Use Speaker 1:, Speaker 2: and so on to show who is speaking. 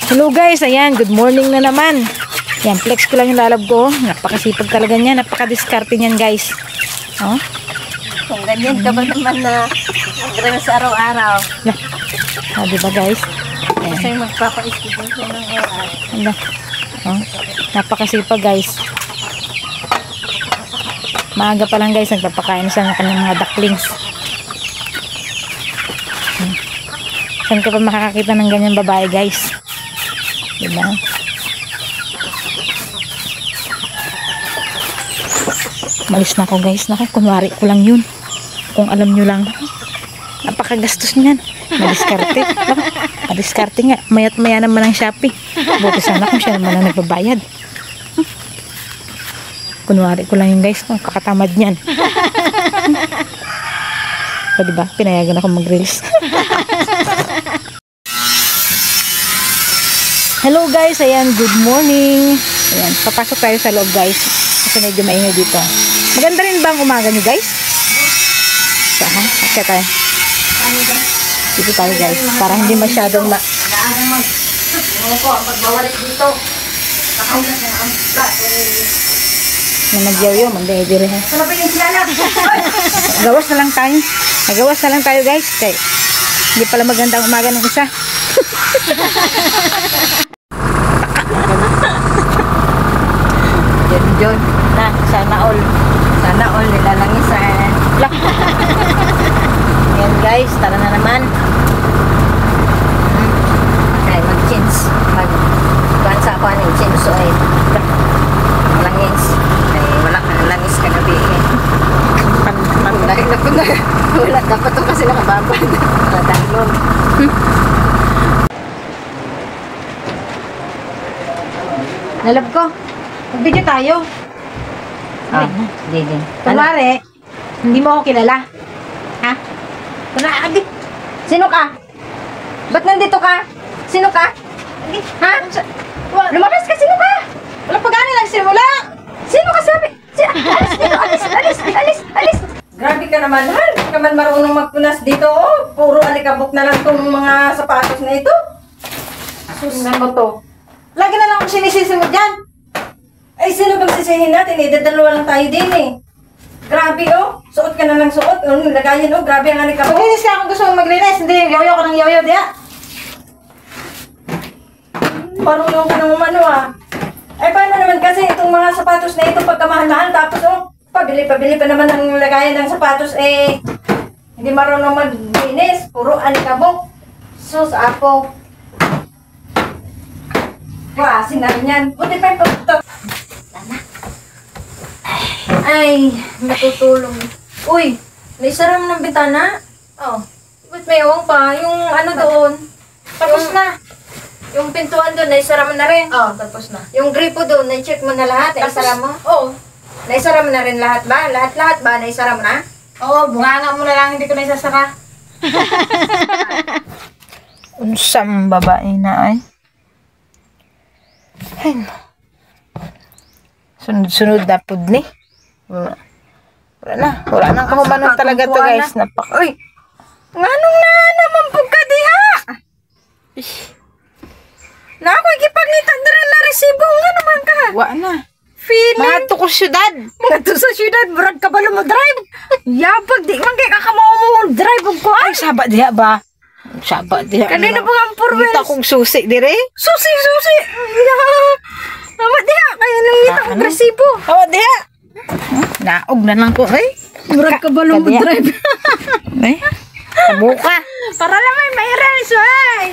Speaker 1: Hello guys, ayan, good morning na naman. Yan, flex ko lang yung lalab ko. Napakasipag talaga niya, napakadiskarte niyan guys. Oh?
Speaker 2: Kung ganyan ka ba naman na mag-rem sa araw-araw?
Speaker 1: Diba guys?
Speaker 2: Kasi magpapa-isip din siya ng oras.
Speaker 1: Oh? Napakasipag guys. Maaga pa lang guys, nagpapakain siya ng kanyang mga ducklings. Saan ka pa makakakita ng ganyan babae guys? Diba? Malis na ako guys. Naku, kunwari ko lang yun. Kung alam nyo lang. Napakagastos niyan. Madiskarte. Madiskarte nga. Mayat maya naman ang Shopee. Buti sana kung siya naman ang nagbabayad. Kunwari ko lang yun guys. Kakatamad niyan. So diba? Pinayagan ako mag-reels. Hello guys, ayan, good morning. Ayan, papasok tayo sa loob guys. Kasi medyo maingay dito. Maganda rin ba ang umaga nyo guys? Saan? Okay tayo. Dito tayo guys. Para hindi masyadong
Speaker 2: Pagbawalik dito.
Speaker 1: na nagyaw-yaw, magdahidiri ha.
Speaker 2: Ano ba yung silala?
Speaker 1: Gawas na lang tayo. Nagawas na lang tayo guys. Kaya hindi pala maganda ang umaga ng isa.
Speaker 2: John, na, sana all nilalangisan.
Speaker 1: Ayan guys, tara na naman.
Speaker 2: Okay, mag-change. Mag-kuhan sa ako ng change. So, ay, langis. Ay, wala kang langis kagabi. Wala, dapat ito kasi nakababad. Dalon.
Speaker 1: Nalab ko. Mag-video tayo.
Speaker 2: Hindi.
Speaker 1: Kunwari, hindi mo ako kilala. Ha? Kunwari,
Speaker 2: Sino ka? Ba't nandito ka? Sino ka? Ha? Lumabas ka, sino ka?
Speaker 1: wala pa gano'n nagsimula.
Speaker 2: Sino ka sabi? Alis dito, alis. Grabe ka naman, Han. Hindi ka man marunong magpunas dito, oh. Puro alikabok na lang itong mga sapatos na ito.
Speaker 1: Susunod mo to. Lagi na lang ako sinisisi mo dyan.
Speaker 2: Ay, sino bang sisihin natin? Dadalawa lang tayo din, eh. Grabe, oh. Suot ka na lang suot. Lagayan, oh. Grabe ang alikabok.
Speaker 1: Maglinis ka kung gusto mong maglinis. Hindi, yaw-yaw ko ng yaw-yaw diya.
Speaker 2: Marunong ka nang umano, ah. Ay, paano naman kasi itong mga sapatos na ito pagkamahal-mahal, tapos, oh, pabili pa naman ang lagayan ng sapatos, eh, hindi marunong maglinis. Puro alikabok. Sus, apo. Klase na rin yan. Buti pa yung pagkakas. Ay, natutulong. Uy, naisara mo ng bitana? Oh. Ba't may ewang pa? Yung ano doon?
Speaker 1: Tapos na.
Speaker 2: Yung pintuan doon, naisara mo na rin?
Speaker 1: Oh, tapos na.
Speaker 2: Yung gripo doon, na-check mo na lahat? Naisara mo?
Speaker 1: Oo.
Speaker 2: Naisara mo na rin lahat ba? Lahat ba? Naisara mo na?
Speaker 1: Oo, bunganga mo na lang. Hindi ko na isasara. Unsang babae na ay. Ay. Sunod-sunod na pud ni. Wala na kahumanon talaga to guys.
Speaker 2: Uy! Nganong na naman po ka diha? Na ako ikipagnitan na rin na resibo. Nga naman ka?
Speaker 1: Wa na.
Speaker 2: Feeling.
Speaker 1: Mga to ko syudad.
Speaker 2: Mga to sa syudad. Brad ka ba mo drive? Yabag di man kay kakamaw mo drive ko ay.
Speaker 1: Saba diha ba? Saba diha.
Speaker 2: Kanina pa ang purwes.
Speaker 1: Kita kong susi dire.
Speaker 2: Susi. Mama diha. Kaya nang ngita kong resibo.
Speaker 1: Awa diha. Naog na lang ko ay.
Speaker 2: Brad ka ba mo drive?
Speaker 1: Ay. Kabuka.
Speaker 2: Para lang may reels ay.